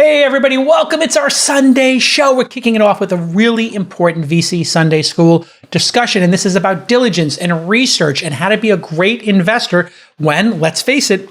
Hey everybody, welcome. It's our Sunday show. We're kicking it off with a really important VC Sunday School discussion, and this is about diligence and research and how to be a great investor when, let's face it,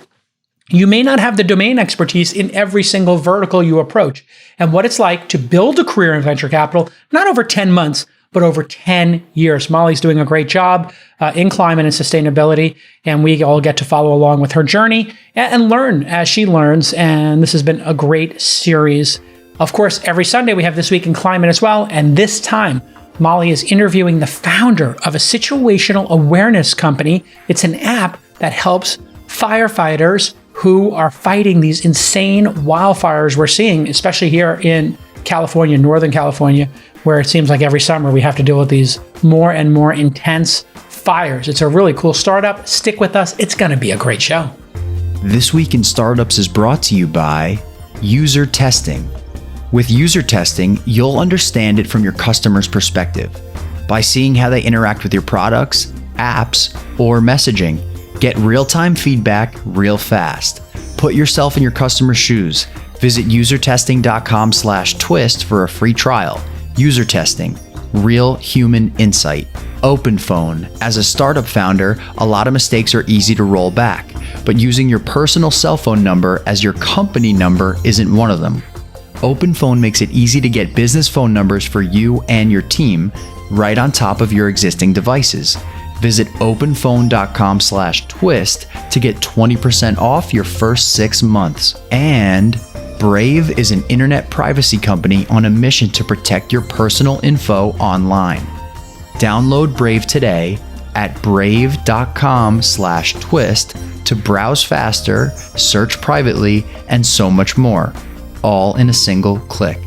you may not have the domain expertise in every single vertical you approach, and what it's like to build a career in venture capital, not over 10 months, but over 10 years. Molly's doing a great job in climate and sustainability, and we all get to follow along with her journey and learn as she learns, and this has been a great series. Of course, every Sunday we have This Week in Climate as well, and this time, Molly is interviewing the founder of a situational awareness company. It's an app that helps firefighters who are fighting these insane wildfires we're seeing, especially here in California, Northern California, where it seems like every summer we have to deal with these more and more intense fires. It's a really cool startup. Stick with us. It's going to be a great show. This Week in Startups is brought to you by UserTesting. With UserTesting, you'll understand it from your customer's perspective. By seeing how they interact with your products, apps, or messaging, get real-time feedback real fast. Put yourself in your customer's shoes. Visit usertesting.com/twist for a free trial. UserTesting, real human insight. OpenPhone. As a startup founder, a lot of mistakes are easy to roll back, but using your personal cell phone number as your company number isn't one of them. OpenPhone makes it easy to get business phone numbers for you and your team right on top of your existing devices. Visit openphone.com/twist to get 20% off your first 6 months. And Brave is an internet privacy company on a mission to protect your personal info online. Download Brave today at brave.com/twist to browse faster, search privately, and so much more, all in a single click.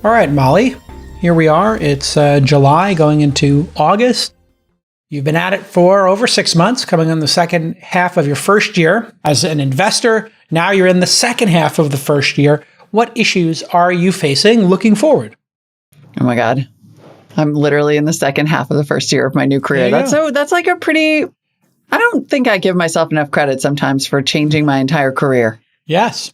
All right, Molly, here we are. It's July going into August. You've been at it for over 6 months, coming on the second half of your first year as an investor. Now you're in the second half of the first year. What issues are you facing looking forward? Oh my God. I'm literally in the second half of the first year of my new career. That's like a pretty, I don't think I give myself enough credit sometimes for changing my entire career. Yes.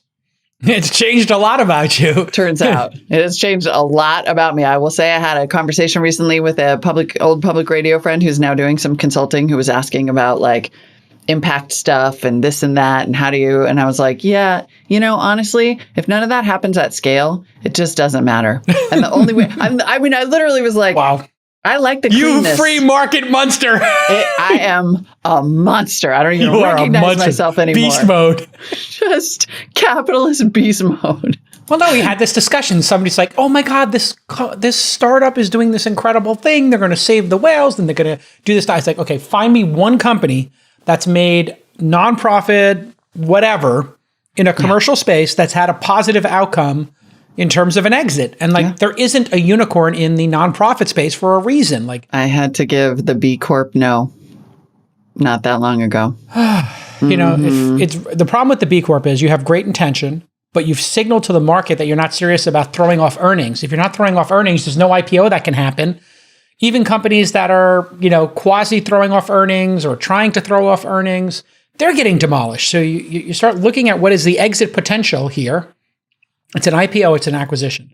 It's changed a lot about you. Turns out it has changed a lot about me. I will say I had a conversation recently with a old public radio friend who's now doing some consulting, who was asking about like impact stuff and this and that. And how do you, and I was like, yeah, honestly, if none of that happens at scale, it just doesn't matter. And the only way, I literally was like, wow. I like the cleanness. You free market monster. I am a monster. I don't even recognize myself anymore. Beast mode. Just capitalist beast mode. Well, no, we had this discussion. Somebody's like, oh my God, this startup is doing this incredible thing. They're going to save the whales and they're going to do this. I was like, okay, find me one company that's made nonprofit, whatever, in a commercial space that's had a positive outcome in terms of an exit. And there isn't a unicorn in the nonprofit space for a reason. Like I had to give the B Corp no, not that long ago. If it's the problem with the B Corp is you have great intention, but you've signaled to the market that you're not serious about throwing off earnings. If you're not throwing off earnings, there's no IPO that can happen. Even companies that are, quasi throwing off earnings or trying to throw off earnings, they're getting demolished. So you start looking at what is the exit potential here. It's an IPO, it's an acquisition.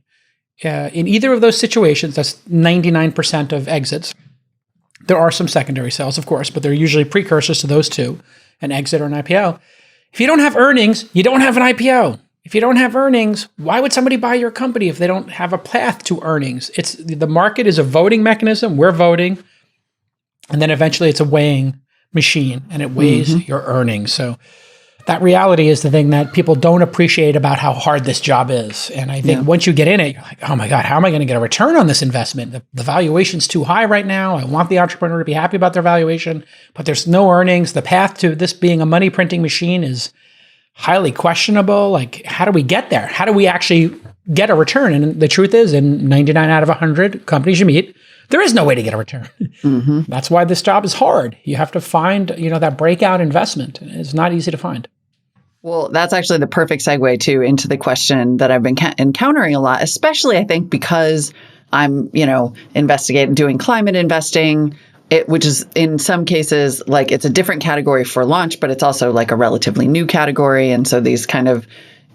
In either of those situations, that's 99% of exits. There are some secondary sales, of course, but they're usually precursors to those two, an exit or an IPO. If you don't have earnings, you don't have an IPO. If you don't have earnings, why would somebody buy your company if they don't have a path to earnings? The market is a voting mechanism. We're voting. And then eventually it's a weighing machine and it weighs your earnings. So that reality is the thing that people don't appreciate about how hard this job is. And I think once you get in it, you're like, oh my God, how am I going to get a return on this investment? The valuation's too high right now. I want the entrepreneur to be happy about their valuation, but there's no earnings. The path to this being a money printing machine is highly questionable. Like, how do we get there? How do we actually get a return? And the truth is, in 99 out of 100 companies you meet, there is no way to get a return. That's why this job is hard. You have to find, that breakout investment. It's not easy to find. Well, that's actually the perfect segue too into the question that I've been encountering a lot, especially I think because I'm, doing climate investing, which is in some cases like it's a different category for launch, but it's also like a relatively new category. And so these kind of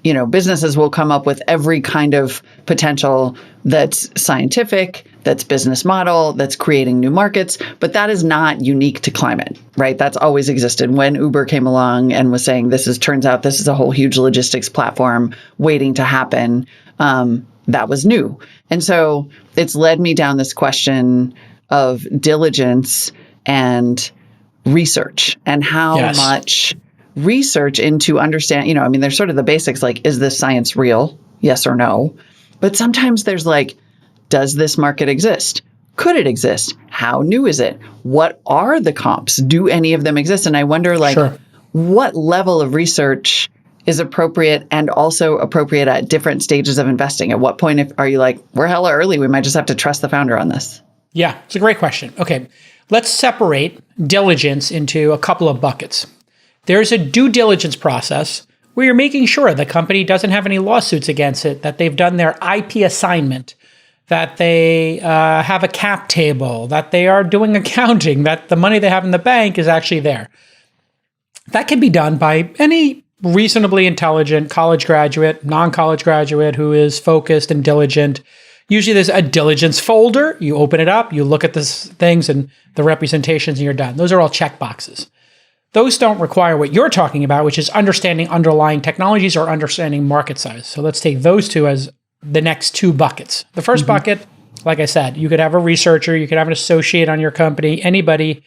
businesses will come up with every kind of potential that's scientific, that's business model, that's creating new markets, but that is not unique to climate, right? That's always existed. When Uber came along and was saying turns out this is a whole huge logistics platform waiting to happen, that was new. And so it's led me down this question of diligence and research and how much research into understand, there's sort of the basics, like, is this science real? Yes or no? But sometimes there's like, does this market exist? Could it exist? How new is it? What are the comps? Do any of them exist? And I wonder, what level of research is appropriate and also appropriate at different stages of investing? At what point are you like, we're hella early, we might just have to trust the founder on this? Yeah, it's a great question. Okay, let's separate diligence into a couple of buckets. There's a due diligence process where you're making sure the company doesn't have any lawsuits against it, that they've done their IP assignment, that they have a cap table, that they are doing accounting, that the money they have in the bank is actually there. That can be done by any reasonably intelligent college graduate, non-college graduate who is focused and diligent. Usually there's a diligence folder. You open it up, you look at the things and the representations, and you're done. Those are all check boxes. Those don't require what you're talking about, which is understanding underlying technologies or understanding market size. So let's take those two as the next two buckets. The first bucket, like I said, you could have a researcher, you could have an associate on your company, anybody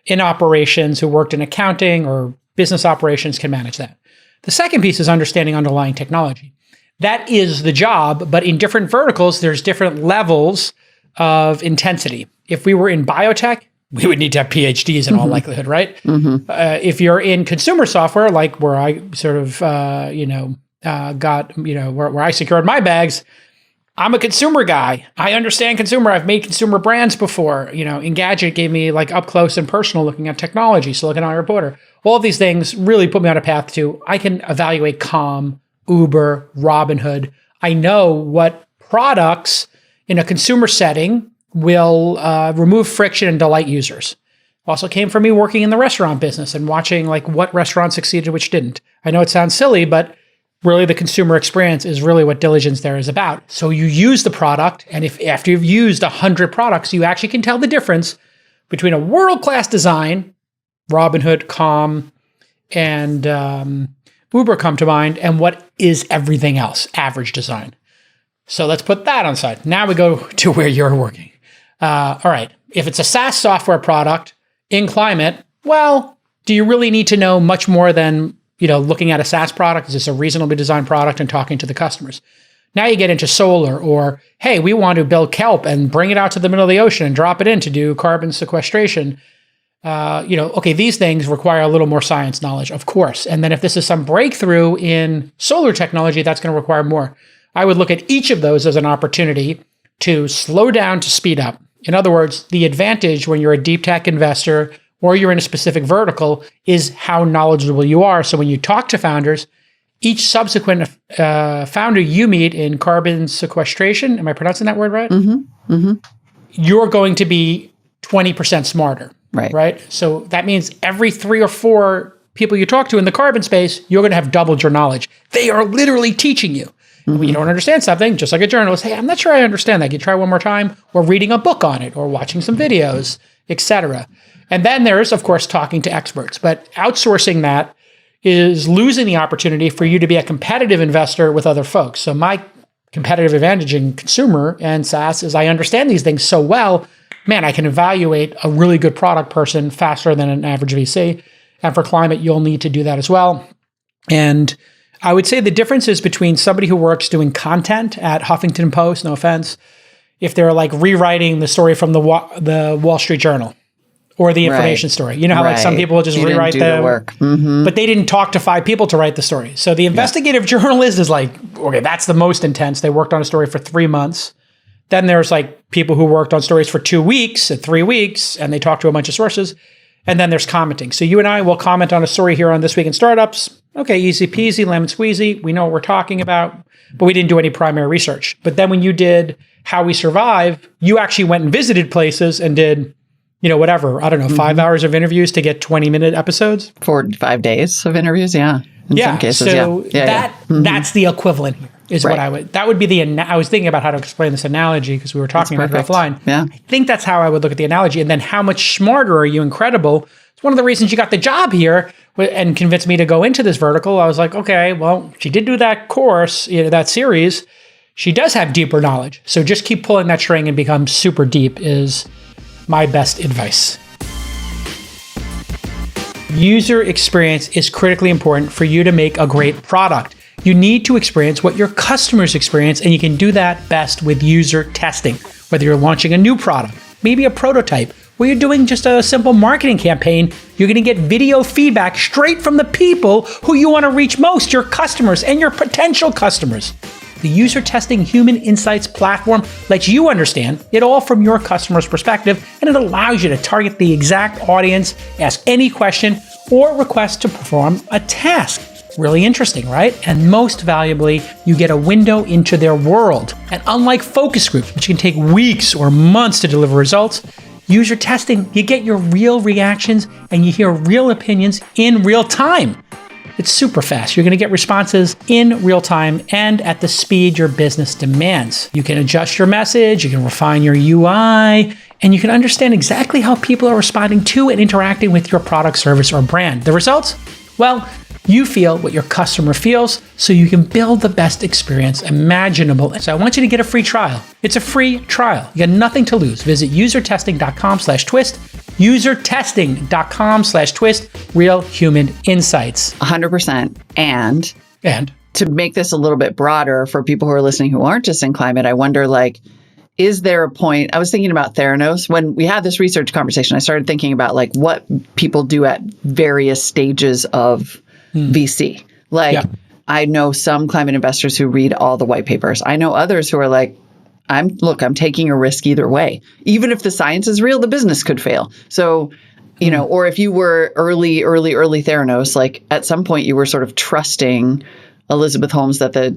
in operations who worked in accounting or business operations can manage that. The second piece is understanding underlying technology. That is the job, but in different verticals, there's different levels of intensity. If we were in biotech, we would need to have PhDs in all likelihood, right? If you're in consumer software, like where I sort of, where I secured my bags, I'm a consumer guy. I understand consumer. I've made consumer brands before. Engadget gave me like up close and personal looking at technology, Silicon Valley Reporter. All of these things really put me on a path to, I can evaluate Calm, Uber, Robinhood. I know what products in a consumer setting will remove friction and delight users. Also came from me working in the restaurant business and watching like what restaurants succeeded, which didn't. I know it sounds silly, but really the consumer experience is really what diligence there is about. So you use the product, and if after you've used 100 products, you actually can tell the difference between a world-class design, Robinhood, Calm, and Uber come to mind, and what is everything else, average design. So let's put that on the side. Now we go to where you're working. All right, if it's a SaaS software product in climate, well, do you really need to know much more than, looking at a SaaS product? Is this a reasonably designed product and talking to the customers? Now you get into solar, or, hey, we want to build kelp and bring it out to the middle of the ocean and drop it in to do carbon sequestration. These things require a little more science knowledge, of course. And then if this is some breakthrough in solar technology, that's going to require more. I would look at each of those as an opportunity to slow down to speed up. In other words, the advantage when you're a deep tech investor or you're in a specific vertical is how knowledgeable you are. So when you talk to founders, each subsequent founder you meet in carbon sequestration, am I pronouncing that word right? You're going to be 20% smarter, right? So that means every 3 or 4 people you talk to in the carbon space, you're going to have doubled your knowledge. They are literally teaching you. When you don't understand something, just like a journalist, hey, I'm not sure I understand that. Can you try one more time? Or reading a book on it, or watching some videos, etc. And then there's, of course, talking to experts. But outsourcing that is losing the opportunity for you to be a competitive investor with other folks. So my competitive advantage in consumer and SaaS is I understand these things so well, man, I can evaluate a really good product person faster than an average VC. And for climate, you'll need to do that as well. And I would say the difference is between somebody who works doing content at Huffington Post, no offense, if they're like rewriting the story from the Wall Street Journal or the information story. You know how like some people will just rewrite the work, but they didn't talk to 5 people to write the story. So the investigative journalist is like, okay, that's the most intense. They worked on a story for 3 months. Then there's like people who worked on stories for 2 weeks and 3 weeks, and they talked to a bunch of sources. And then there's commenting. So you and I will comment on a story here on This Week in Startups. Okay, easy peasy, lemon squeezy. We know what we're talking about, but we didn't do any primary research. But then when you did How We Survive, you actually went and visited places and did, 5 hours of interviews to get 20-minute episodes. 4 to 5 days of interviews, yeah. in some cases. So that's the equivalent here. Is Right. what that would be I was thinking about how to explain this analogy because we were talking about it offline. Yeah. I think that's how I would look at the analogy. And then how much smarter are you? Incredible. It's one of the reasons you got the job here and convinced me to go into this vertical. I was like, okay, well, she did do that course, that series. She does have deeper knowledge. So just keep pulling that string and become super deep is my best advice. User experience is critically important for you to make a great product. You need to experience what your customers experience, and you can do that best with user testing. Whether you're launching a new product, maybe a prototype, or you're doing just a simple marketing campaign, you're going to get video feedback straight from the people who you want to reach most, your customers and your potential customers. The User Testing Human Insights platform lets you understand it all from your customer's perspective, and it allows you to target the exact audience, ask any question, or request to perform a task. Really interesting, right? And most valuably, you get a window into their world. And unlike focus groups, which can take weeks or months to deliver results, user testing, you get your real reactions and you hear real opinions in real time. It's super fast. You're going to get responses in real time and at the speed your business demands. You can adjust your message, you can refine your UI, and you can understand exactly how people are responding to and interacting with your product, service, or brand. The results? Well, you feel what your customer feels, so you can build the best experience imaginable. So I want you to get a free trial. It's a free trial. You got nothing to lose. Visit usertesting.com/twist, usertesting.com/twist, real human insights. 100%. And to make this a little bit broader for people who are listening who aren't just in climate, I wonder, is there a point? I was thinking about Theranos. When we had this research conversation, I started thinking about what people do at various stages of VC. I know some climate investors who read all the white papers. I know others who are like, I'm taking a risk either way. Even if the science is real, the business could fail. So, or if you were early Theranos, at some point you were sort of trusting Elizabeth Holmes that the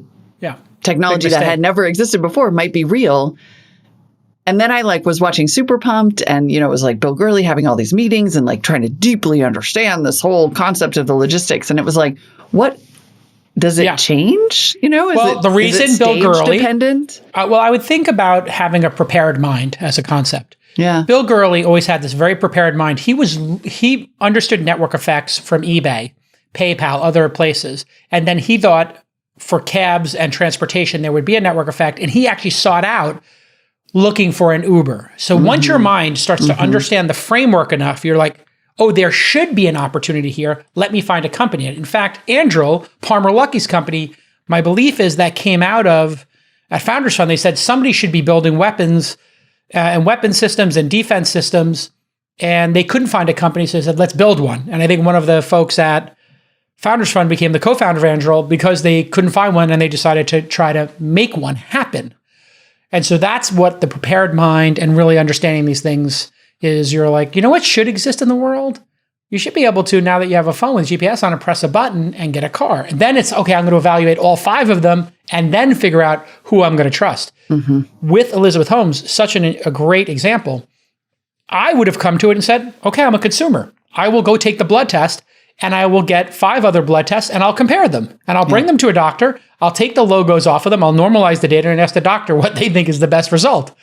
technology that had never existed before might be real. And then I was watching Super Pumped, and it was Bill Gurley having all these meetings and trying to deeply understand this whole concept of the logistics. And it was what does it change? The reason Bill Gurley dependent? I would think about having a prepared mind as a concept. Yeah. Bill Gurley always had this very prepared mind. He understood network effects from eBay, PayPal, other places, and then he thought for cabs and transportation there would be a network effect, and he actually sought out looking for an Uber. So once your mind starts to understand the framework enough, you're like, oh, there should be an opportunity here. Let me find a company. In fact, Andrew, Palmer Luckey's company, my belief is that came out of, at Founders Fund, they said somebody should be building weapons and weapon systems and defense systems, and they couldn't find a company, so they said, let's build one. And I think one of the folks at Founders Fund became the co-founder of Andrew because they couldn't find one, and they decided to try to make one happen. And so that's what the prepared mind and really understanding these things is. You're like, you know what should exist in the world? You should be able to, now that you have a phone with GPS on it, press a button and get a car. And then it's, okay, I'm going to evaluate all 5 of them and then figure out who I'm going to trust. With Elizabeth Holmes, such a great example, I would have come to it and said, okay, I'm a consumer. I will go take the blood test and I will get 5 other blood tests and I'll compare them and I'll bring them to a doctor. I'll take the logos off of them. I'll normalize the data and ask the doctor what they think is the best result.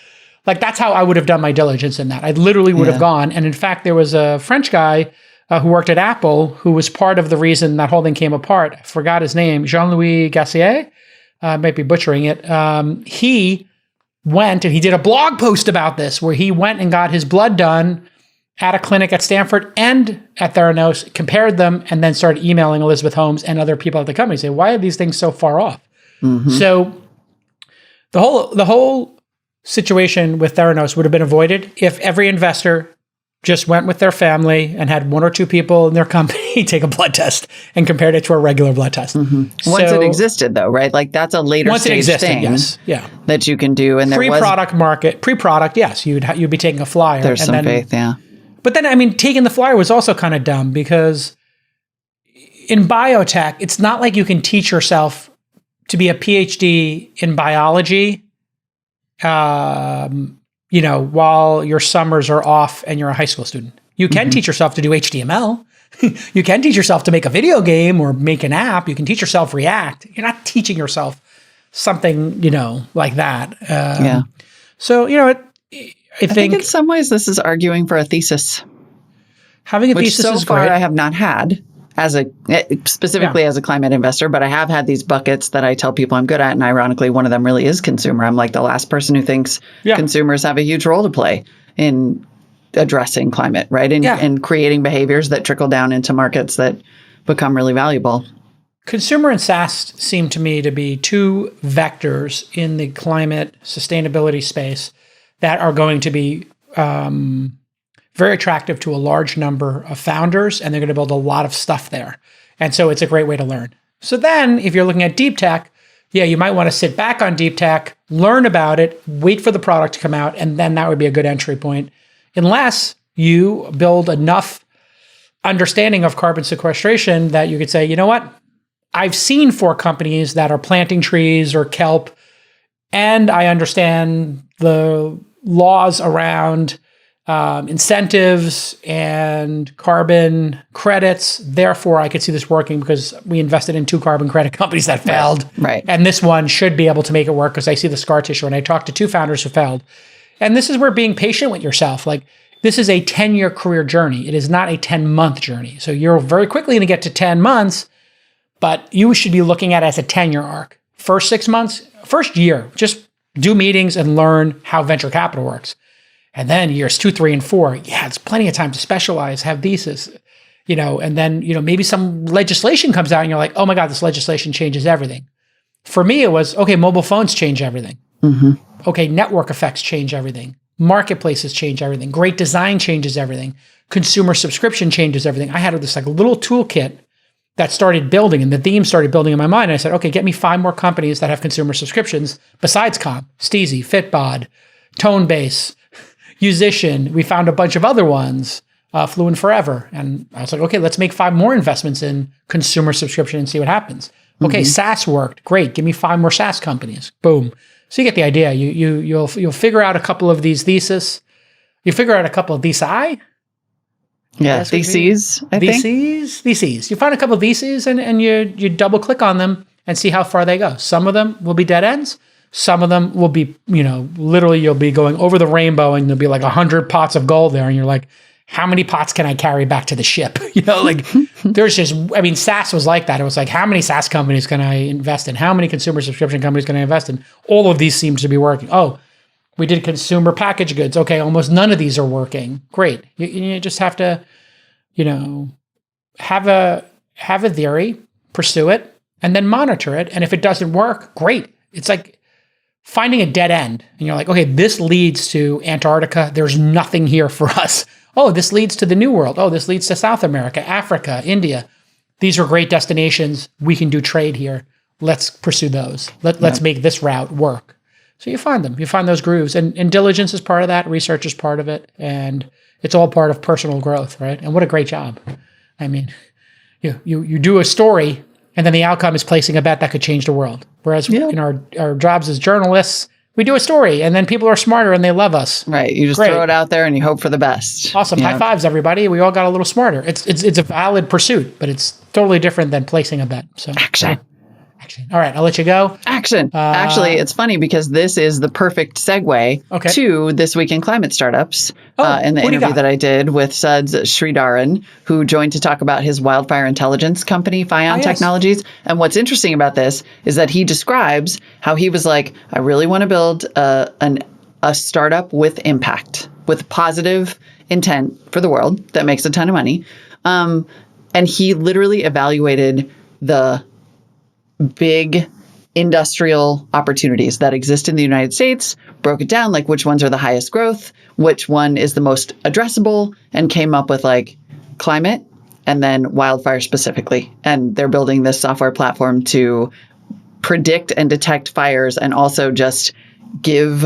That's how I would have done my diligence in that. I literally would have gone. And in fact, there was a French guy who worked at Apple who was part of the reason that whole thing came apart. I forgot his name, Jean-Louis Gassier. I might be butchering it. He went and he did a blog post about this where he went and got his blood done at a clinic at Stanford and at Theranos, compared them, and then started emailing Elizabeth Holmes and other people at the company, say, why are these things so far off? So the whole situation with Theranos would have been avoided if every investor just went with their family and had 1 or 2 people in their company take a blood test and compared it to a regular blood test. Once it existed, though, right? That's a later stage thing. Yes, that you can do. And pre-product market, yes, you'd be taking a flyer. There's some faith, But then, taking the flyer was also kind of dumb because in biotech, it's not like you can teach yourself to be a PhD in biology, while your summers are off and you're a high school student. You can teach yourself to do HTML, You can teach yourself to make a video game or make an app. You can teach yourself React. You're not teaching yourself something, like that. Yeah. So, I think in some ways this is arguing for a thesis. Having a which thesis so is far great. I have not had specifically as a climate investor, but I have had these buckets that I tell people I'm good at. And ironically, one of them really is consumer. I'm like the last person who thinks consumers have a huge role to play in addressing climate, right? And creating behaviors that trickle down into markets that become really valuable. Consumer and SaaS seem to me to be two vectors in the climate sustainability space that are going to be very attractive to a large number of founders, and they're going to build a lot of stuff there. And so it's a great way to learn. So then if you're looking at deep tech, you might want to sit back on deep tech, learn about it, wait for the product to come out, and then that would be a good entry point. Unless you build enough understanding of carbon sequestration that you could say, you know what? I've seen 4 companies that are planting trees or kelp, and I understand the laws around incentives and carbon credits. Therefore, I could see this working because we invested in 2 carbon credit companies that failed. Right. And this one should be able to make it work because I see the scar tissue. And I talked to 2 founders who failed. And this is where being patient with yourself, this is a 10-year career journey. It is not a 10-month journey. So you're very quickly going to get to 10 months, but you should be looking at it as a 10-year arc. First 6 months, first year, just do meetings and learn how venture capital works. And then years 2, 3, and 4, it's plenty of time to specialize, have thesis, and then, maybe some legislation comes out and you're like, oh my God, this legislation changes everything. For me, it was, okay, mobile phones change everything. Mm-hmm. Okay, network effects change everything. Marketplaces change everything. Great design changes everything. Consumer subscription changes everything. I had this little toolkit that started building, and the theme started building in my mind. And I said, okay, get me 5 more companies that have consumer subscriptions besides Comp, Steezy, Fitbod, Tonebase, Musician. We found a bunch of other ones, Fluent Forever. And I was like, okay, let's make 5 more investments in consumer subscription and see what happens. Okay, SaaS worked. Great. Give me 5 more SaaS companies. Boom. So you get the idea. You'll figure out a couple of these theses. You figure out a couple of thesi. Yeah, theses, I think. Theses. You find a couple of theses and you double click on them and see how far they go. Some of them will be dead ends. Some of them will be, literally you'll be going over the rainbow and there'll be 100 pots of gold there. And you're like, how many pots can I carry back to the ship? There's just, SaaS was like that. It was like, how many SaaS companies can I invest in? How many consumer subscription companies can I invest in? All of these seem to be working. Oh, we did consumer packaged goods. Okay, almost none of these are working. Great. You just have to, have a theory, pursue it, and then monitor it. And if it doesn't work, great. It's like finding a dead end. And you're like, okay, this leads to Antarctica. There's nothing here for us. Oh, this leads to the New World. Oh, this leads to South America, Africa, India. These are great destinations. We can do trade here. Let's pursue those. Let's make this route work. So you find them. You find those grooves. And diligence is part of that. Research is part of it. And it's all part of personal growth, right? And what a great job. You do a story, and then the outcome is placing a bet that could change the world. Whereas in our jobs as journalists, we do a story, and then people are smarter and they love us. Right. You just throw it out there and you hope for the best. Awesome. High fives, everybody. We all got a little smarter. It's a valid pursuit, but it's totally different than placing a bet. So Action. All right. I'll let you go. Action. Actually, it's funny because this is the perfect segue to This Week in Climate Startups in the interview that I did with Sud's Sridharan, who joined to talk about his wildfire intelligence company, Fion Technologies. And what's interesting about this is that he describes how he was like, I really want to build a startup with impact, with positive intent for the world that makes a ton of money. And he literally evaluated the big industrial opportunities that exist in the United States, broke it down, like which ones are the highest growth, which one is the most addressable, and came up with climate and then wildfire specifically. And they're building this software platform to predict and detect fires and also just give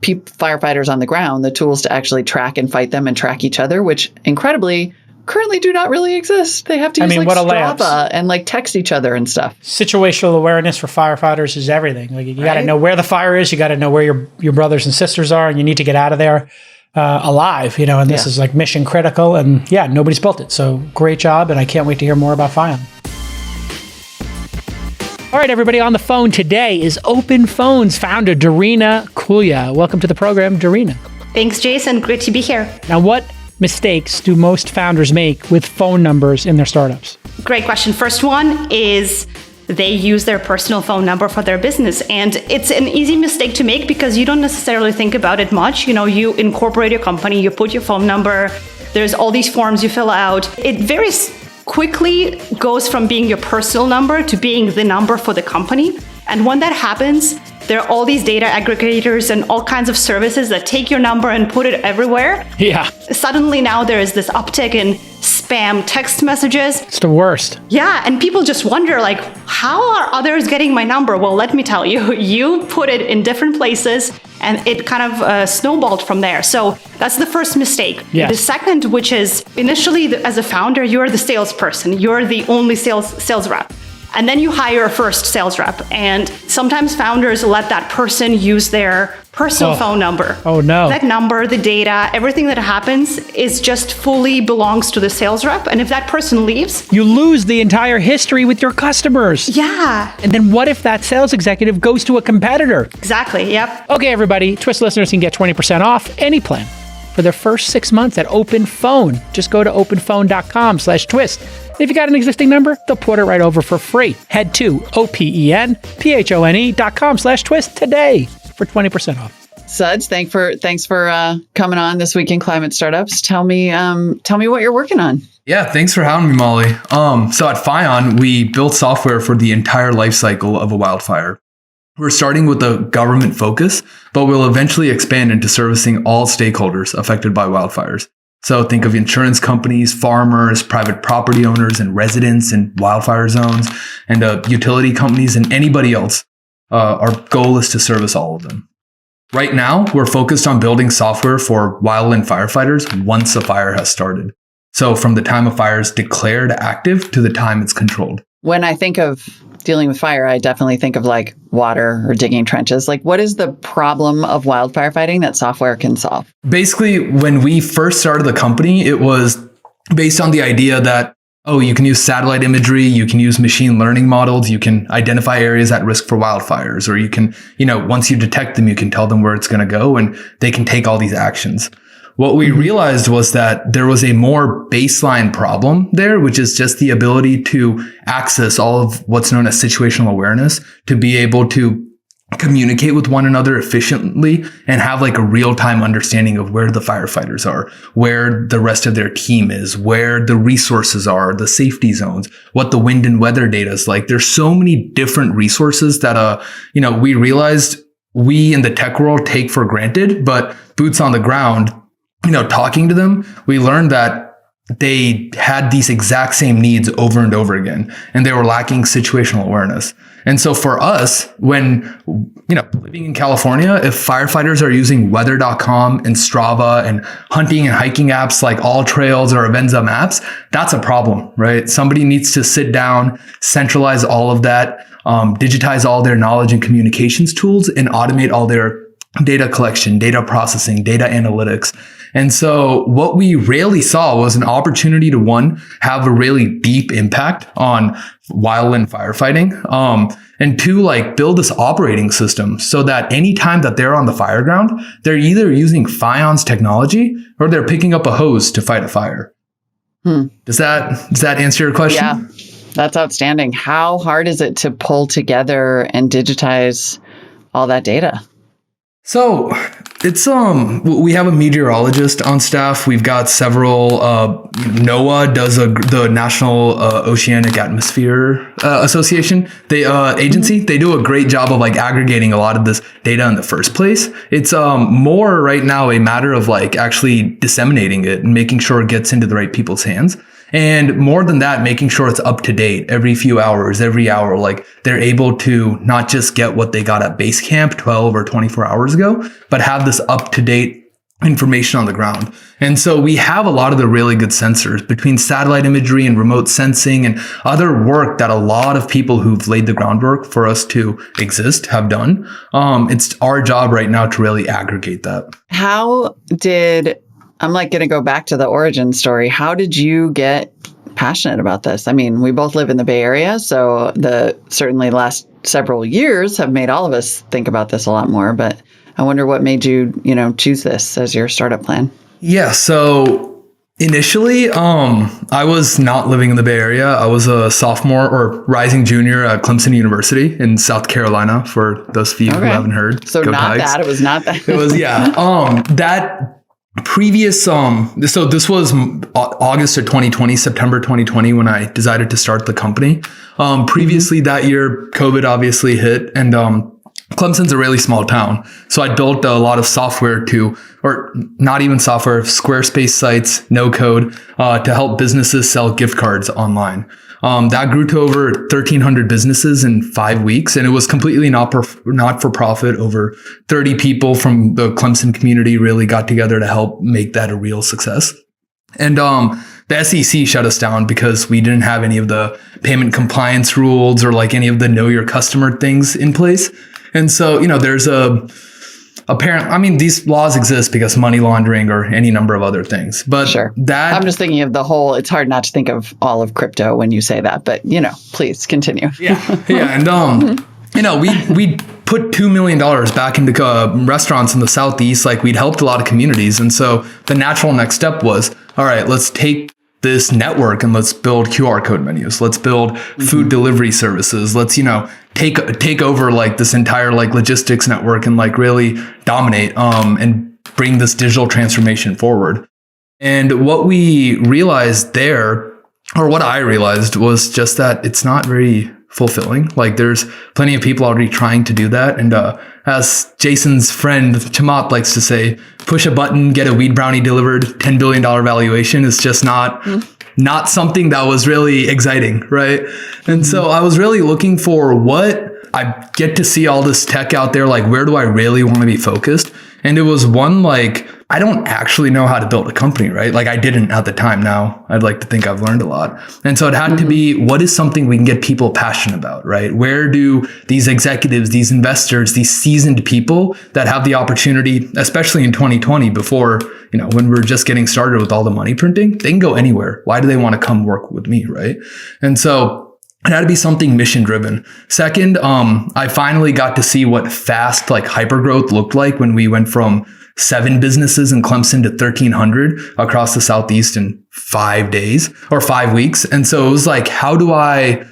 firefighters on the ground the tools to actually track and fight them and track each other, which incredibly currently do not really exist. They have to use Strava and text each other and stuff. Situational awareness for firefighters is everything. You got to know where the fire is. You got to know where your brothers and sisters are, and you need to get out of there. alive, and this is like mission critical, and nobody's built it. So great job, and I can't wait to hear more about Fion. All right, everybody, on the phone today is OpenPhone's founder, Darina Kulya. Welcome to the program, Darina. Thanks, Jason. Great to be here. Now, what mistakes do most founders make with phone numbers in their startups? Great question. First one is they use their personal phone number for their business. And it's an easy mistake to make because you don't necessarily think about it much. You incorporate your company, you put your phone number, there's all these forms you fill out. It very quickly goes from being your personal number to being the number for the company. And when that happens, there are all these data aggregators and all kinds of services that take your number and put it everywhere. Yeah. Suddenly now there is this uptick in spam text messages. It's the worst. Yeah, and people just wonder, like, how are others getting my number? Well, let me tell you, you put it in different places and it kind of snowballed from there. So that's the first mistake. Yes. The second, which is initially as a founder, you're the salesperson. You're the only sales rep. And then you hire a first sales rep. And sometimes founders let that person use their personal phone number. Oh, no. That number, the data, everything that happens is just fully belongs to the sales rep. And if that person leaves, you lose the entire history with your customers. Yeah. And then what if that sales executive goes to a competitor? Exactly. Yep. Okay, everybody, Twist listeners can get 20% off any plan for their first 6 months at OpenPhone. Just go to openphone.com/twist. If you got an existing number, they'll port it right over for free. Head to OpenPhone.com/twist today for 20% off. Suds, thanks for coming on This Week in Climate Startups. Tell me what you're working on. Yeah, thanks for having me, Molly. So at Fion, we built software for the entire life cycle of a wildfire. We're starting with a government focus, but we'll eventually expand into servicing all stakeholders affected by wildfires. So think of insurance companies, farmers, private property owners, and residents in wildfire zones, and utility companies, and anybody else. Our goal is to service all of them. Right now, we're focused on building software for wildland firefighters once a fire has started. So from the time a fire is declared active to the time it's controlled. When I think of dealing with fire, I definitely think of like water or digging trenches. Like, what is the problem of wildfire fighting that software can solve? Basically, when we first started the company, it was based on the idea that, you can use satellite imagery, you can use machine learning models, you can identify areas at risk for wildfires, or you can, once you detect them, you can tell them where it's going to go and they can take all these actions. What we realized was that there was a more baseline problem there, which is just the ability to access all of what's known as situational awareness, to be able to communicate with one another efficiently and have like a real-time understanding of where the firefighters are, where the rest of their team is, where the resources are, the safety zones, what the wind and weather data is like. There's so many different resources that, we realized we in the tech world take for granted, but boots on the ground, talking to them, we learned that they had these exact same needs over and over again, and they were lacking situational awareness. And so for us, when, living in California, if firefighters are using weather.com and Strava and hunting and hiking apps like All Trails or Avenza Maps, that's a problem, right? Somebody needs to sit down, centralize all of that, digitize all their knowledge and communications tools, and automate all their data collection, data processing, data analytics. And so what we rarely saw was an opportunity to, one, have a really deep impact on wildland firefighting, and two, build this operating system so that anytime that they're on the fire ground, they're either using Fion's technology or they're picking up a hose to fight a fire. Does that answer your question? Yeah, that's outstanding. How hard is it to pull together and digitize all that data? So it's, we have a meteorologist on staff. We've got several, NOAA does the National Oceanic Atmosphere Association, agency. They do a great job of aggregating a lot of this data in the first place. It's more right now a matter of actually disseminating it and making sure it gets into the right people's hands. And more than that, making sure it's up to date every few hours, every hour, they're able to not just get what they got at base camp 12 or 24 hours ago, but have this up to date information on the ground. And so we have a lot of the really good sensors between satellite imagery and remote sensing and other work that a lot of people who've laid the groundwork for us to exist have done. It's our job right now to really aggregate that. I'm like going to go back to the origin story. How did you get passionate about this? I mean, we both live in the Bay Area, so certainly the last several years have made all of us think about this a lot more, but I wonder what made you, choose this as your startup plan. Yeah. So initially, I was not living in the Bay Area. I was a sophomore or rising junior at Clemson University in South Carolina, for those of you who haven't heard. So it was not that. It was, yeah. That previous, so this was August of 2020, September 2020, when I decided to start the company. Previously that year, COVID obviously hit, and, Clemson's a really small town. So I built a lot of software or not even software, Squarespace sites, no code, to help businesses sell gift cards online. That grew to over 1,300 businesses in 5 weeks. And it was completely not for profit. Over 30 people from the Clemson community really got together to help make that a real success. And, the SEC shut us down because we didn't have any of the payment compliance rules or like any of the know your customer things in place. And so, there's these laws exist because money laundering or any number of other things. But sure. I'm just thinking of it's hard not to think of all of crypto when you say that, but please continue. Yeah. And, we put $2 million back into restaurants in the Southeast. Like, we'd helped a lot of communities. And so the natural next step was, all right, let's take this network and let's build QR code menus. Let's build food delivery services. Let's, take over like this entire like logistics network and like really dominate and bring this digital transformation forward. And what we realized there, or what I realized, was just that it's not very fulfilling. Like, there's plenty of people already trying to do that. And as Jason's friend Chamath likes to say, push a button, get a weed brownie delivered, $10 billion valuation is just not something that was really exciting, right? And so I was really looking for I get to see all this tech out there, like, where do I really want to be focused? And it was one, like, I don't actually know how to build a company, right? Like, I didn't at the time. Now I'd like to think I've learned a lot. And so it had to be, what is something we can get people passionate about, right? Where do these executives, these investors, these seasoned people that have the opportunity, especially in 2020, before, when we're just getting started with all the money printing, they can go anywhere. Why do they want to come work with me, right? And so it had to be something mission driven. Second, I finally got to see what fast, like, hypergrowth looked like when we went from 7 businesses in Clemson to 1,300 across the Southeast in 5 days or 5 weeks. And so it was like, how do I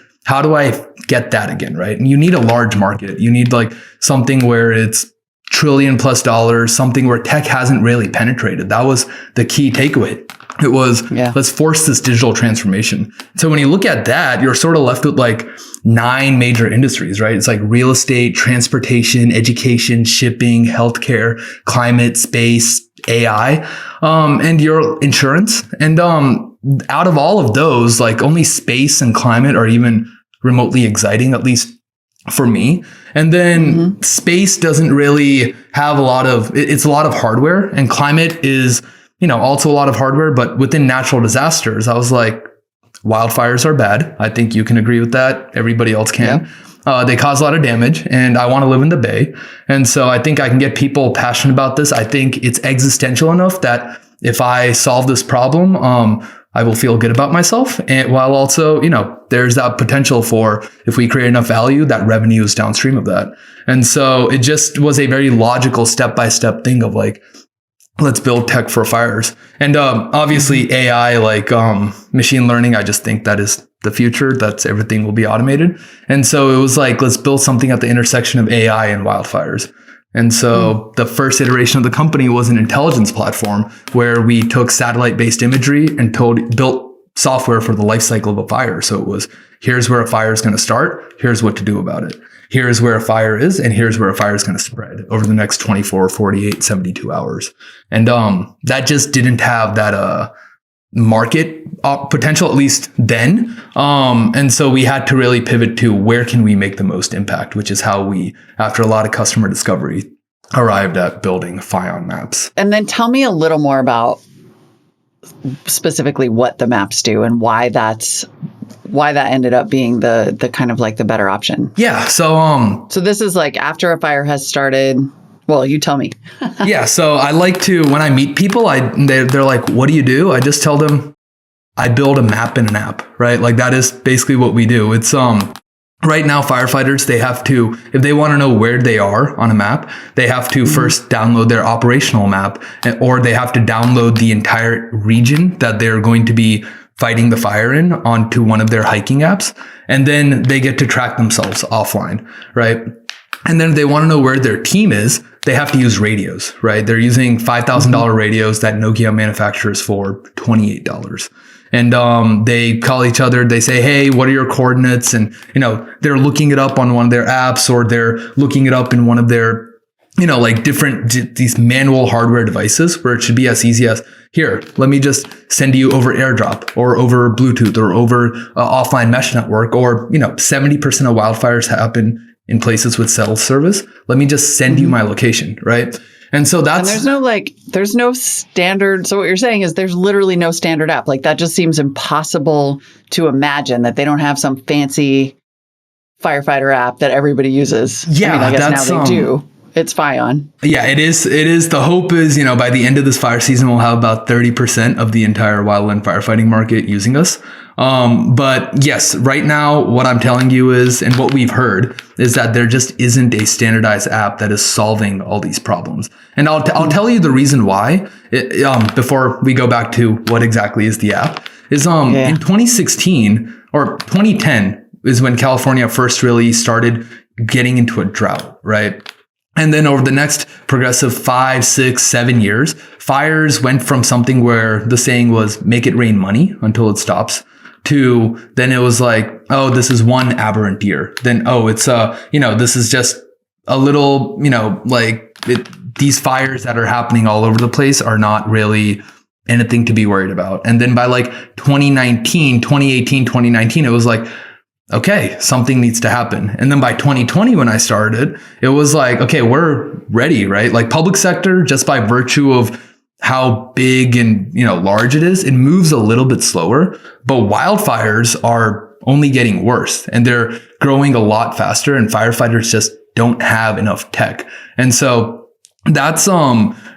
get that again, right? And you need a large market. You need like something where it's $1 trillion+, something where tech hasn't really penetrated. That was the key takeaway. It was, let's force this digital transformation. So when you look at that, you're sort of left with like 9 major industries, right? It's like real estate, transportation, education, shipping, healthcare, climate, space, AI, and your insurance. And out of all of those, like, only space and climate are even remotely exciting, at least for me. And then space doesn't really have it's a lot of hardware, and climate is, also a lot of hardware. But within natural disasters, I was like, wildfires are bad. I think you can agree with that. Everybody else can. Yeah. They cause a lot of damage, and I want to live in the Bay. And so I think I can get people passionate about this. I think it's existential enough that if I solve this problem, I will feel good about myself. And while also, there's that potential for, if we create enough value, that revenue is downstream of that. And so it just was a very logical step-by-step thing of like, let's build tech for fires. And obviously AI, like machine learning, I just think that is the future. That's everything will be automated. And so it was like, let's build something at the intersection of AI and wildfires. And so the first iteration of the company was an intelligence platform where we took satellite-based imagery and built software for the life cycle of a fire. So it was, here's where a fire is going to start. Here's what to do about it. Here's where a fire is, and here's where a fire is going to spread over the next 24, 48, 72 hours. And that just didn't have that market potential, at least then. And so we had to really pivot to, where can we make the most impact, which is how we, after a lot of customer discovery, arrived at building Fion maps. And then tell me a little more about specifically what the maps do and why that ended up being the kind of like the better option. Yeah. So this is like after a fire has started. Well, you tell me. Yeah. So I like to, when I meet people, they're like, what do? I just tell them I build a map in an app, right? Like that is basically what we do. It's right now, firefighters, they have to, if they want to know where they are on a map, they have to first download their operational map, or they have to download the entire region that they're going to be fighting the fire in onto one of their hiking apps. And then they get to track themselves offline, right? And then if they want to know where their team is, they have to use radios, right? They're using $5,000 radios that Nokia manufactures for $28. And they call each other. They say, hey, what are your coordinates? And, they're looking it up on one of their apps, or they're looking it up in one of their, like these manual hardware devices, where it should be as easy as, here, let me just send you over AirDrop or over Bluetooth or over offline mesh network, or, 70% of wildfires happen in places with cell service. Let me just send you my location, right? And so that's... And there's no standard. So what you're saying is there's literally no standard app. Like that just seems impossible to imagine that they don't have some fancy firefighter app that everybody uses. Yeah, I guess now they do. It's Fion. Yeah, it is. The hope is, by the end of this fire season, we'll have about 30% of the entire wildland firefighting market using us. But yes, right now, what I'm telling you is, and what we've heard is that there just isn't a standardized app that is solving all these problems. And I'll tell you the reason why, before we go back to what exactly is the app, is in 2016 or 2010 is when California first really started getting into a drought, right? And then over the next progressive 5, 6, 7 years, fires went from something where the saying was, make it rain money until it stops, to then it was like, oh, this is one aberrant year. Then, oh, it's, this is just a little, these fires that are happening all over the place are not really anything to be worried about. And then by like 2018, 2019, it was like, okay, something needs to happen. And then by 2020, when I started, it was like, okay, we're ready, right? Like public sector, just by virtue of how big and, large it is, it moves a little bit slower, but wildfires are only getting worse and they're growing a lot faster, and firefighters just don't have enough tech. And so that's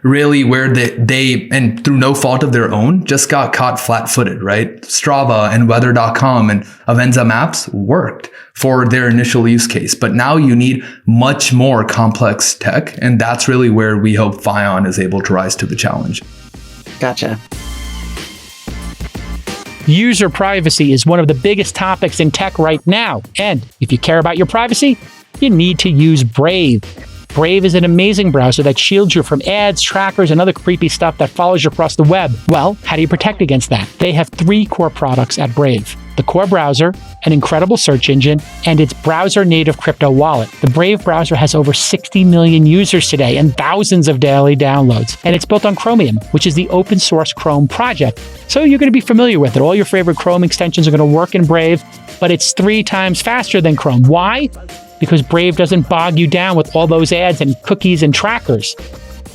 really where they and through no fault of their own, just got caught flat-footed, right? Strava and weather.com and Avenza Maps worked for their initial use case, but now you need much more complex tech, and that's really where we hope Fion is able to rise to the challenge. Gotcha. User privacy is one of the biggest topics in tech right now, and if you care about your privacy, you need to use Brave. Brave is an amazing browser that shields you from ads, trackers, and other creepy stuff that follows you across the web. Well, how do you protect against that? They have 3 core products at Brave: the core browser, an incredible search engine, and its browser-native crypto wallet. The Brave browser has over 60 million users today and thousands of daily downloads. And it's built on Chromium, which is the open source Chrome project. So you're going to be familiar with it. All your favorite Chrome extensions are going to work in Brave, but it's 3 times faster than Chrome. Why? Because Brave doesn't bog you down with all those ads and cookies and trackers.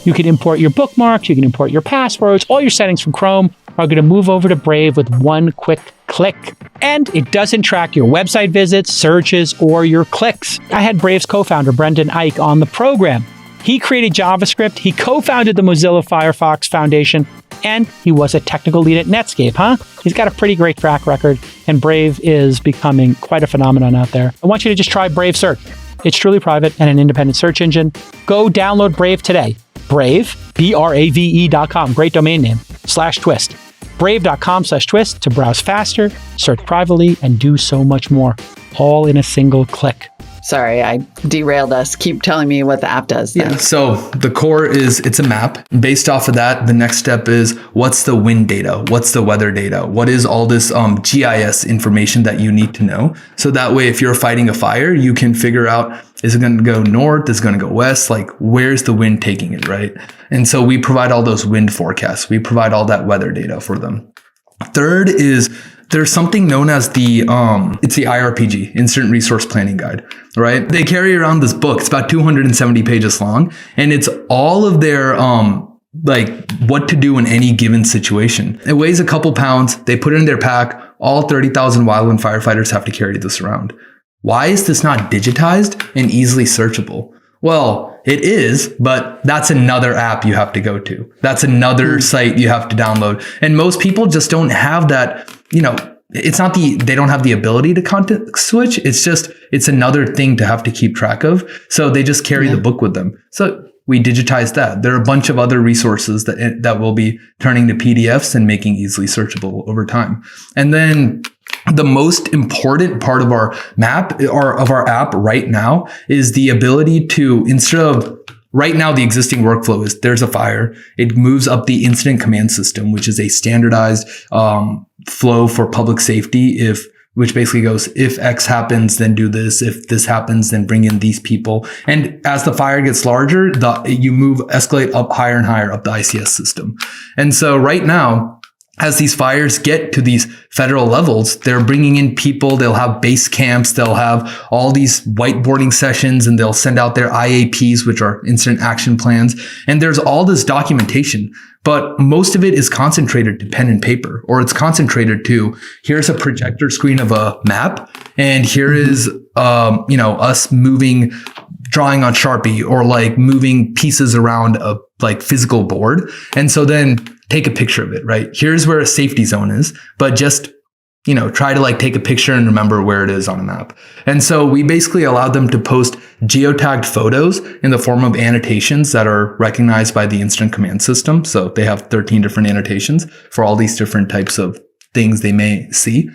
You can import your bookmarks, you can import your passwords, all your settings from Chrome are going to move over to Brave with one quick click. And it doesn't track your website visits, searches, or your clicks. I had Brave's co-founder, Brendan Eich, on the program. He created JavaScript, he co-founded the Mozilla Firefox Foundation, and he was a technical lead at Netscape, huh? He's got a pretty great track record, and Brave is becoming quite a phenomenon out there. I want you to just try Brave Search. It's truly private and an independent search engine. Go download Brave today. Brave, BRAVE.com, great domain name, /twist. Brave.com/twist to browse faster, search privately, and do so much more, all in a single click. Sorry, I derailed us. Keep telling me what the app does then. Yeah, so the core is, it's a map. Based off of that, the next step is, what's the wind data? What's the weather data? What is all this GIS information that you need to know? So that way, if you're fighting a fire, you can figure out, is it going to go north? Is it going to go west? Like, where's the wind taking it, right? And so we provide all those wind forecasts. We provide all that weather data for them. Third is there's something known as it's the IRPG, Incident Resource Planning Guide, right? They carry around this book. It's about 270 pages long, and it's all of their like what to do in any given situation. It weighs a couple pounds. They put it in their pack. All 30,000 wildland firefighters have to carry this around. Why is this not digitized and easily searchable? Well, it is, but that's another app you have to go to. That's another site you have to download. And most people just don't have that, it's not they don't have the ability to context switch. It's another thing to have to keep track of. So they just carry the book with them. So we digitize that. There are a bunch of other resources that will be turning to PDFs and making easily searchable over time. And then the most important part of our map or of our app right now is the ability to, instead of right now, the existing workflow is there's a fire. It moves up the incident command system, which is a standardized flow for public safety. Which basically goes, if X happens, then do this. If this happens, then bring in these people. And as the fire gets larger, you escalate up higher and higher up the ICS system. And so right now, as these fires get to these federal levels, they're bringing in people. They'll have base camps. They'll have all these whiteboarding sessions, and they'll send out their IAPs, which are incident action plans. And there's all this documentation, but most of it is concentrated to pen and paper, or it's concentrated to, here's a projector screen of a map, and here is, us drawing on Sharpie, or like moving pieces around a like physical board. And so then take a picture of it, right? Here's where a safety zone is, but just, try to like take a picture and remember where it is on a map. And so we basically allowed them to post geotagged photos in the form of annotations that are recognized by the incident command system. So they have 13 different annotations for all these different types of things they may see.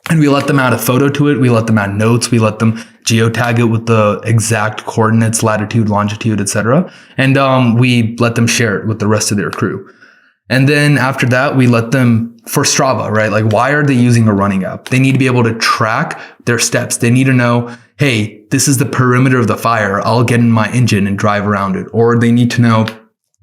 And we let them add a photo to it. We let them add notes. We let them geotag it with the exact coordinates, latitude, longitude, etc. And we let them share it with the rest of their crew. And then after that, we let them, for Strava, right? Like, why are they using a running app? They need to be able to track their steps. They need to know, hey, this is the perimeter of the fire. I'll get in my engine and drive around it. Or they need to know,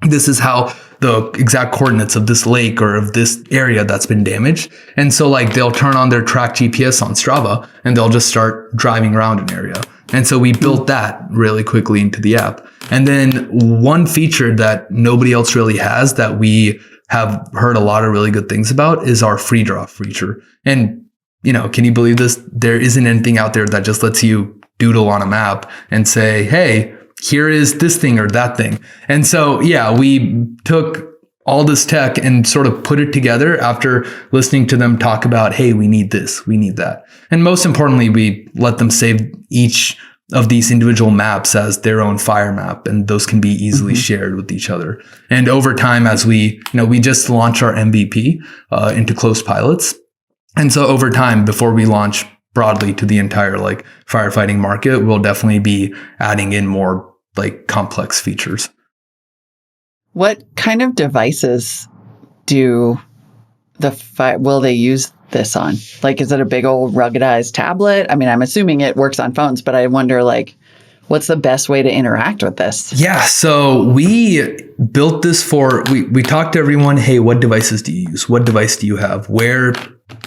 this is how the exact coordinates of this lake or of this area that's been damaged. And so like they'll turn on their track GPS on Strava and they'll just start driving around an area. And so we built that really quickly into the app. And then one feature that nobody else really has that we have heard a lot of really good things about is our free draw feature. And, can you believe this? There isn't anything out there that just lets you doodle on a map and say, hey, here is this thing or that thing. And so, we took all this tech and sort of put it together after listening to them talk about, hey, we need this, we need that. And most importantly, we let them save each of these individual maps as their own fire map, and those can be easily shared with each other. And over time, as we just launched our MVP into closed pilots. And so over time, before we launch broadly to the entire like firefighting market, we'll definitely be adding in more like complex features. What kind of devices will they use this on? Like, is it a big old ruggedized tablet? I mean, I'm assuming it works on phones, but I wonder, like, what's the best way to interact with this? Yeah, so we built this we talked to everyone, hey, what devices do you use? What device do you have? Where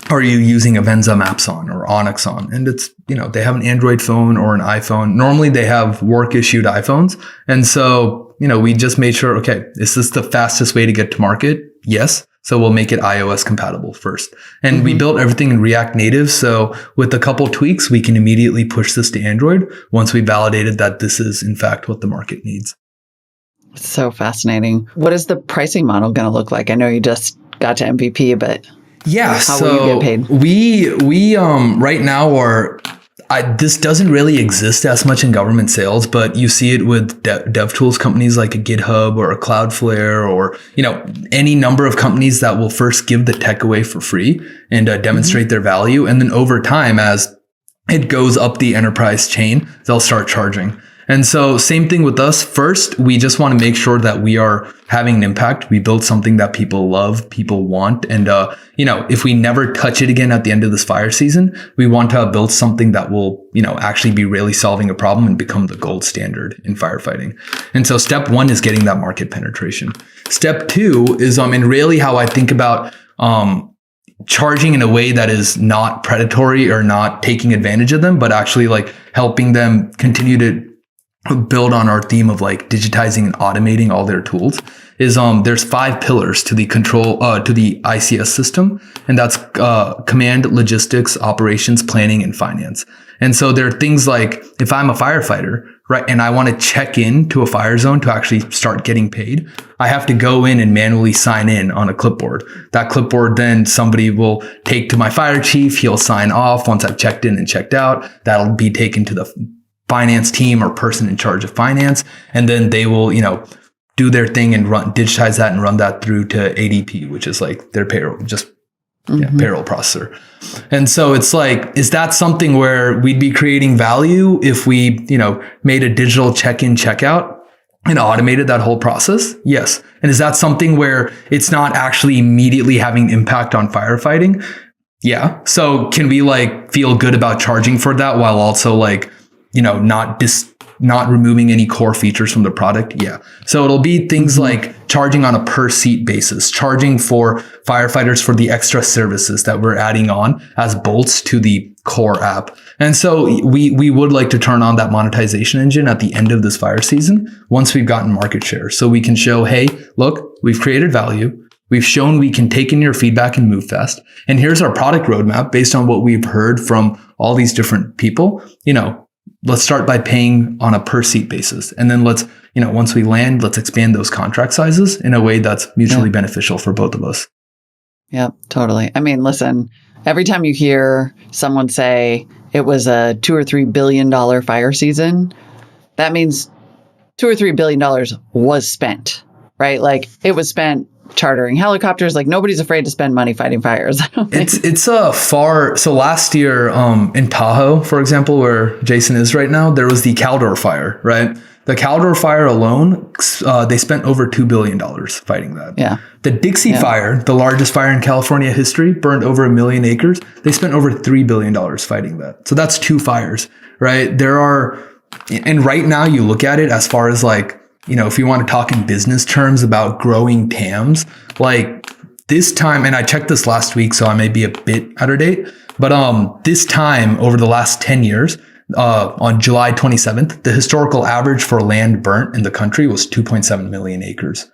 are you using Avenza Maps on or Onyx on? And it's, they have an Android phone or an iPhone. Normally they have work issued iPhones. And so, we just made sure, okay, is this the fastest way to get to market? Yes. So we'll make it iOS compatible first. And we built everything in React Native. So with a couple tweaks, we can immediately push this to Android once we validated that this is in fact what the market needs. So fascinating. What is the pricing model going to look like? I know you just got to MVP, but how will you get paid? We right now this doesn't really exist as much in government sales, but you see it with dev tools companies like a GitHub or a Cloudflare or, any number of companies that will first give the tech away for free and demonstrate their value. And then over time, as it goes up the enterprise chain, they'll start charging. And so same thing with us. First, we just want to make sure that we are having an impact. We build something that people love, people want. And, if we never touch it again at the end of this fire season, we want to build something that will, actually be really solving a problem and become the gold standard in firefighting. And so step one is getting that market penetration. Step two is, and really how I think about, charging in a way that is not predatory or not taking advantage of them, but actually like helping them continue to build on our theme of like digitizing and automating all their tools, is there's 5 pillars to the control to the ICS system, and that's command, logistics, operations, planning, and finance. And so there are things like, if I'm a firefighter, right, and I want to check in to a fire zone to actually start getting paid, I have to go in and manually sign in on a clipboard. That clipboard then somebody will take to my fire chief. He'll sign off once I've checked in and checked out. That'll be taken to the finance team or person in charge of finance. And then they will, do their thing and digitize that and run that through to ADP, which is like their payroll, payroll processor. And so it's like, is that something where we'd be creating value if we, made a digital check-in, check-out and automated that whole process? Yes. And is that something where it's not actually immediately having impact on firefighting? Yeah. So can we like feel good about charging for that while also like, not removing any core features from the product? Yeah. So it'll be things like charging on a per seat basis, charging for firefighters for the extra services that we're adding on as bolts to the core app. And so we would like to turn on that monetization engine at the end of this fire season once we've gotten market share. So we can show, hey, look, we've created value. We've shown we can take in your feedback and move fast. And here's our product roadmap based on what we've heard from all these different people. Let's start by paying on a per seat basis. And then let's, once we land, let's expand those contract sizes in a way that's mutually beneficial for both of us. Yep, totally. I mean, listen, every time you hear someone say it was a $2 or $3 billion fire season, that means $2 or $3 billion was spent, right? Like it was spent chartering helicopters. Like nobody's afraid to spend money fighting fires. So last year in Tahoe, for example, where Jason is right now, there was the Caldor fire, right? The Caldor fire alone, they spent over $2 billion fighting that. Yeah. The Dixie fire, the largest fire in California history, burned over 1 million acres. They spent over $3 billion fighting that. So that's 2 fires, right? And right now you look at it as far as like, if you want to talk in business terms about growing TAMs, like this time, and I checked this last week, so I may be a bit out of date, but this time over the last 10 years, on July 27th, the historical average for land burnt in the country was 2.7 million acres.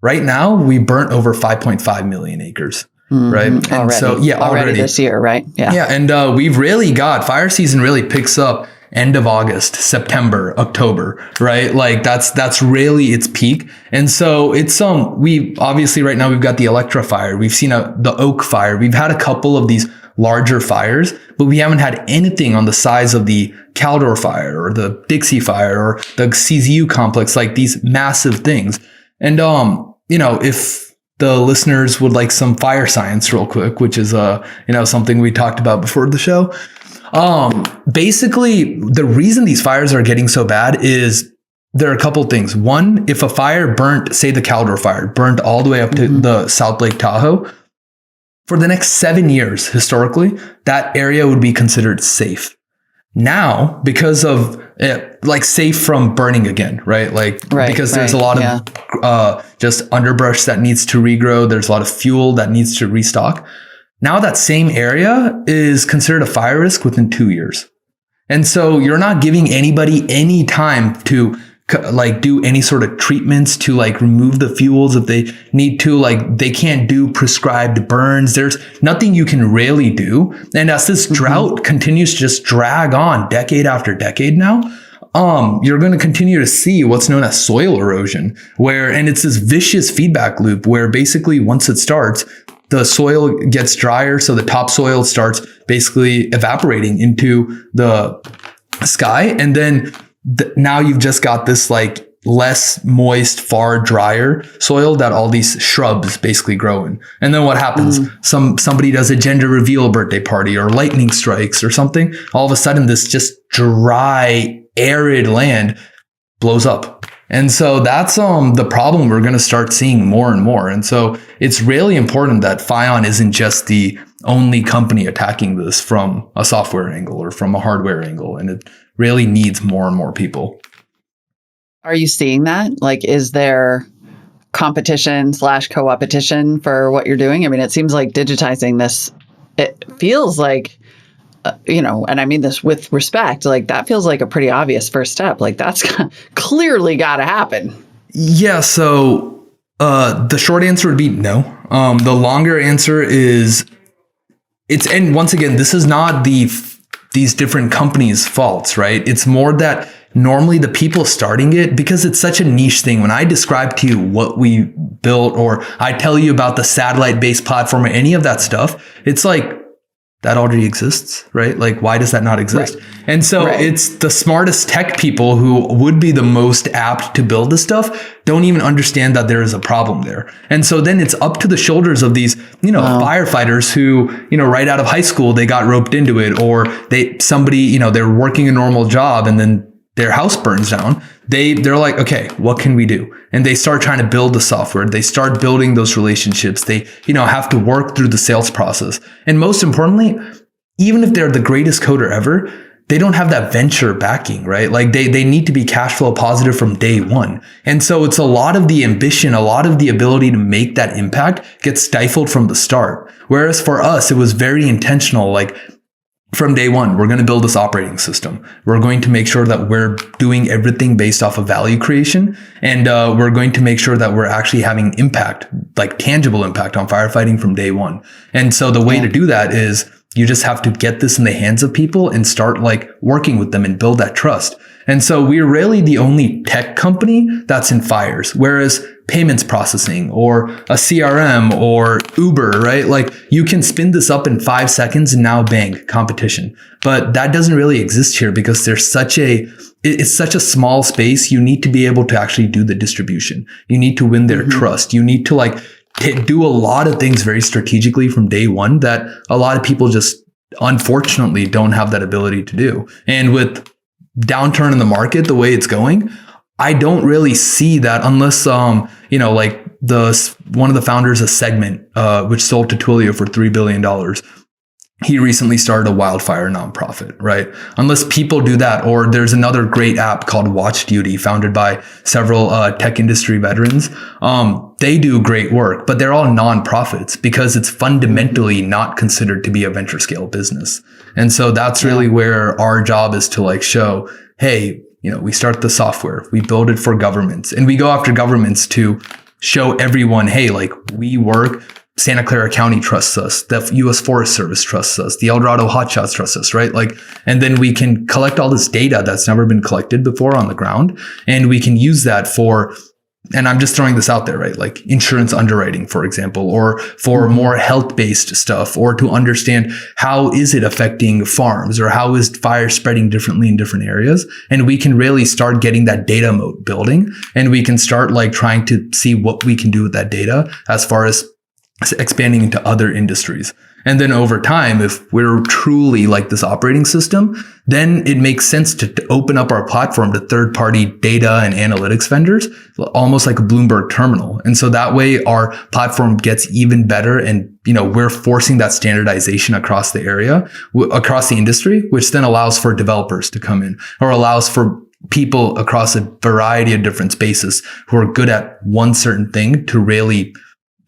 Right now, we burnt over 5.5 million acres. Right. And already. So, already this year, right? Yeah. Yeah. And we've really got fire season really picks up end of August, September, October, right? Like that's really its peak. And so it's, we obviously right now we've got the Electra fire. We've seen the Oak fire. We've had a couple of these larger fires, but we haven't had anything on the size of the Caldor fire or the Dixie fire or the CZU complex, like these massive things. And, if the listeners would like some fire science real quick, which is, something we talked about before the show. Basically, the reason these fires are getting so bad is there are a couple things. One, if a fire burnt, say the Caldor fire, burnt all the way up to the South Lake Tahoe, for the next 7 years, historically, that area would be considered safe. Now, because of safe from burning again, right? Because there's a lot of just underbrush that needs to regrow. There's a lot of fuel that needs to restock. Now that same area is considered a fire risk within 2 years. And so you're not giving anybody any time to do any sort of treatments to remove the fuels if they need to. They can't do prescribed burns. There's nothing you can really do. And as this drought continues to just drag on decade after decade now, you're going to continue to see what's known as soil erosion, and it's this vicious feedback loop where basically once it starts, the soil gets drier, so the topsoil starts basically evaporating into the sky. And then now you've just got this less moist, far drier soil that all these shrubs basically grow in. And then what happens? Somebody does a gender reveal birthday party or lightning strikes or something. All of a sudden, this just dry, arid land blows up. And so that's the problem we're going to start seeing more and more. And so it's really important that Fion isn't just the only company attacking this from a software angle or from a hardware angle. And it really needs more and more people. Are you seeing that? Is there competition / co-opetition for what you're doing? I mean, it seems like digitizing this, it feels like, and I mean this with respect, like that feels like a pretty obvious first step. Like that's clearly got to happen. Yeah. So the short answer would be no. The longer answer is and once again, this is not these different companies' faults, right? It's more that normally the people starting it, because it's such a niche thing, when I describe to you what we built or I tell you about the satellite-based platform or any of that stuff, it's like, that already exists, right? Like, why does that not exist? Right. And so it's the smartest tech people who would be the most apt to build this stuff don't even understand that there is a problem there. And so then it's up to the shoulders of these, firefighters who, right out of high school, they got roped into it, or they're working a normal job and then their house burns down. They're like, okay, what can we do? And they start trying to build the software. They start building those relationships. They, have to work through the sales process. And most importantly, even if they're the greatest coder ever, they don't have that venture backing, right? Like they need to be cash flow positive from day one. And so it's a lot of the ambition, a lot of the ability to make that impact gets stifled from the start. Whereas for us, it was very intentional. Like, from day one, we're going to build this operating system. We're going to make sure that we're doing everything based off of value creation. And we're going to make sure that we're actually having impact, like tangible impact on firefighting from day one. And so the way to do that is you just have to get this in the hands of people and start like working with them and build that trust. And so we're really the only tech company that's in fires, whereas payments processing or a CRM or Uber, right? Like you can spin this up in 5 seconds and now bang, competition. But that doesn't really exist here because it's such a small space. You need to be able to actually do the distribution. You need to win their trust. You need to do a lot of things very strategically from day one that a lot of people just unfortunately don't have that ability to do. And with downturn in the market, the way it's going, I don't really see that unless, one of the founders of Segment, which sold to Twilio for $3 billion. He recently started a wildfire nonprofit, right? Unless people do that, or there's another great app called Watch Duty, founded by several tech industry veterans. They do great work, but they're all nonprofits because it's fundamentally not considered to be a venture scale business. And so that's really where our job is to show, hey, we start the software, we build it for governments, and we go after governments to show everyone, hey, we work. Santa Clara County trusts us. The U.S. Forest Service trusts us. The El Dorado Hotshots trust us, right? And then we can collect all this data that's never been collected before on the ground. And we can use that for, and I'm just throwing this out there, right? Like insurance underwriting, for example, or for more health-based stuff, or to understand how is it affecting farms, or how is fire spreading differently in different areas. And we can really start getting that data moat building. And we can start trying to see what we can do with that data as far as expanding into other industries. And then over time, if we're truly this operating system, then it makes sense to open up our platform to third-party data and analytics vendors, almost like a Bloomberg terminal. And so that way our platform gets even better. And, we're forcing that standardization across the area, across the industry, which then allows for developers to come in, or allows for people across a variety of different spaces who are good at one certain thing to really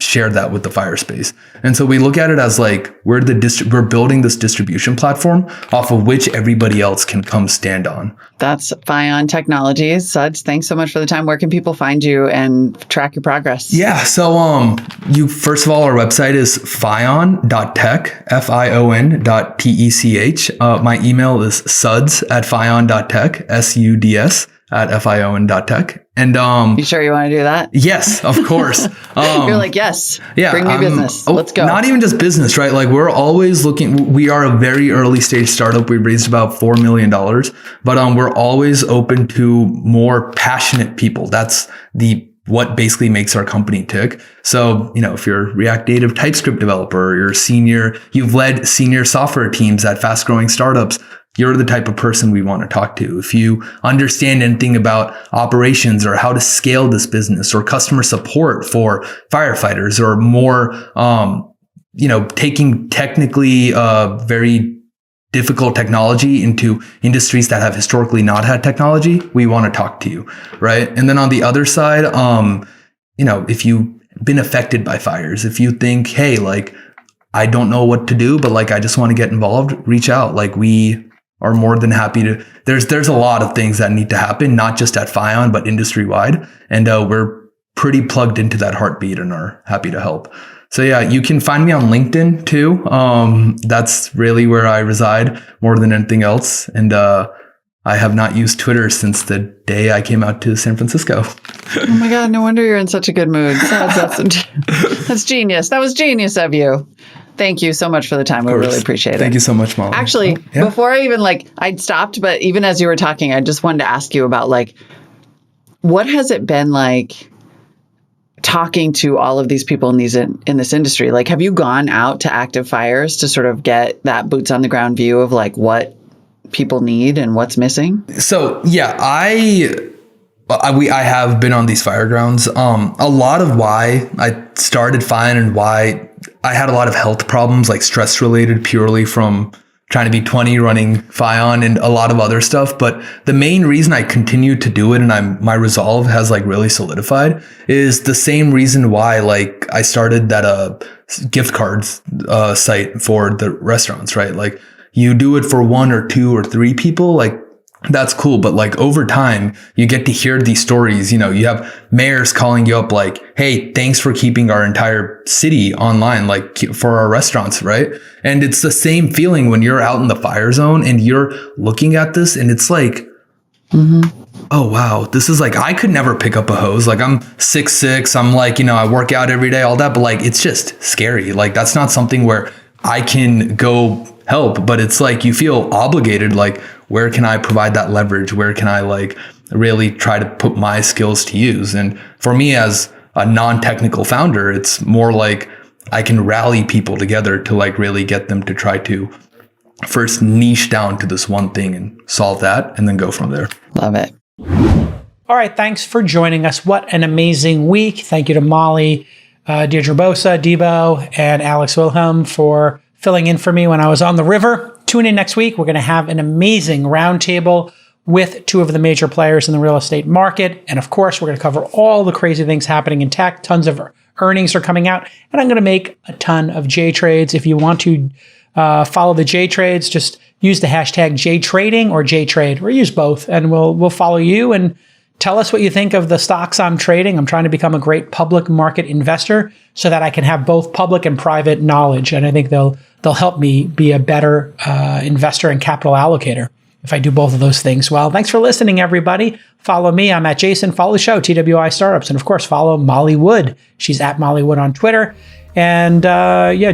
share that with the fire space. And so we look at it as we're building this distribution platform off of which everybody else can come stand on. That's Fion Technologies. Suds, thanks so much for the time. Where can people find you and track your progress? Yeah. So first of all, our website is fion.tech, Fion.tech. My email is suds@fion.tech, suds@fion.tech. And you sure you want to do that? Yes, of course. You're yes. Yeah, bring me business. Let's go. Not even just business, right? We're always looking. We are a very early stage startup. We raised about $4 million, but we're always open to more passionate people. That's what basically makes our company tick. So, if you're a React Native TypeScript developer, you've led senior software teams at fast growing startups, you're the type of person we want to talk to. If you understand anything about operations or how to scale this business, or customer support for firefighters, or more, taking technically very difficult technology into industries that have historically not had technology, we want to talk to you, right? And then on the other side, if you've been affected by fires, if you think, hey, like, I don't know what to do, but like, I just want to get involved, reach out. Like, we are more than happy to, there's a lot of things that need to happen, not just at Fion, but industry wide. And we're pretty plugged into that heartbeat and are happy to help. So yeah, you can find me on LinkedIn too. That's really where I reside more than anything else. And I have not used Twitter since the day I came out to San Francisco. Oh my God, no wonder you're in such a good mood. That's genius. That was genius of you. Thank you so much for the time. We really appreciate it. Thank you so much, Molly. Actually, before I even I'd stopped, but even as you were talking, I just wanted to ask you about what has it been like talking to all of these people in this industry? Like, have you gone out to active fires to sort of get that boots on the ground view of like what people need and what's missing? So yeah, I have been on these fire grounds. A lot of why I started Fion and why I had a lot of health problems, like stress related, purely from trying to be 20 running Fion and a lot of other stuff. But the main reason I continued to do it and my resolve has like really solidified is the same reason why like I started that gift cards site for the restaurants, right? Like, you do it for 1 or 2 or 3 people, like that's cool. But like over time, you get to hear these stories. You have mayors calling you up like, hey, thanks for keeping our entire city online, like for our restaurants, right? And it's the same feeling when you're out in the fire zone and you're looking at this and it's like, oh, wow, this is like, I could never pick up a hose. Like, I'm 6'6", I'm like, I work out every day, all that, but like, it's just scary. Like, that's not something where I can go help, but it's like you feel obligated, like, where can I provide that leverage? Where can I like really try to put my skills to use? And for me as a non-technical founder, it's more like I can rally people together to like really get them to try to first niche down to this one thing and solve that and then go from there. Love it. All right. Thanks for joining us. What an amazing week. Thank you to Molly, Deirdre Bosa, Debo, and Alex Wilhelm for filling in for me when I was on the river. Tune in next week. We're going to have an amazing roundtable with 2 of the major players in the real estate market. And of course, we're going to cover all the crazy things happening in tech. Tons of earnings are coming out. And I'm going to make a ton of J trades. If you want to follow the J trades, just use the hashtag JTrading or JTrade, or use both. And we'll follow you and tell us what you think of the stocks I'm trading. I'm trying to become a great public market investor so that I can have both public and private knowledge. And I think they'll help me be a better investor and capital allocator if I do both of those things well. Thanks for listening, everybody. Follow me. I'm at Jason. Follow the show, TWI Startups. And of course, follow Molly Wood. She's at Molly Wood on Twitter. And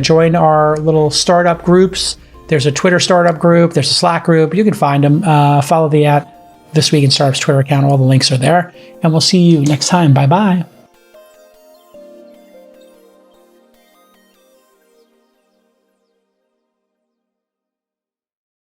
join our little startup groups. There's a Twitter startup group. There's a Slack group. You can find them. Follow the @This Week in Startups Twitter account. All the links are there. And we'll see you next time. Bye-bye.